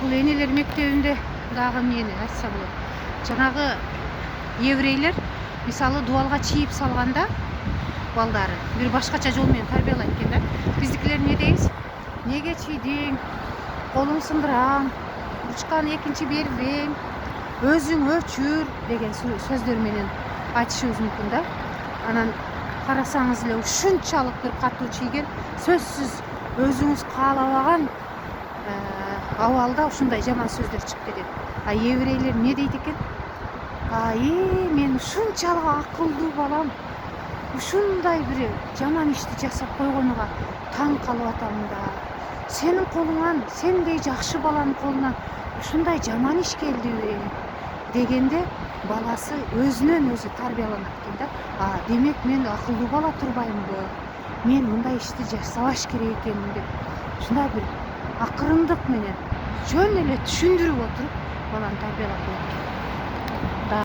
Бул энелер мектебинде дагы эмнени айтса болот. Жанагы еврейлер мисалы дуалга чийип салганда балдары бир башкача жол менен тарбиялайт экен да. Биздикилер эмне дейбиз? Неге чийдиң? Колуң сындыраң, ручканы экинчи бербейм, өзүң өчүр деген сөздөр менен айтышыбыз мүмкүн да. Анан карасаңыз эле ушунчалык бир катуу чийген, сөзсүз өзүңүз каалабаган абалда ушундай жаман сөздөр чыгып кетет. А еврейлер эмне дейт экен? Мен ушунчалык акылдуу балам, ушундай бир жаман ишти жасап койгонуга таң калып атам да. Сенин колуңан, сендей жакшы баланын колунан ушундай жаман иш келдиби дегенде баласы өзүнөн өзү тарбияланат экен да. Демек мен акылдуу бала турбаймынбы? Мен мындай ишти жасабаш керек экенмин деп ушундай бир акырындык менен жөн эле түшүндүрүп отуруп баланы тарбиялап коет экен.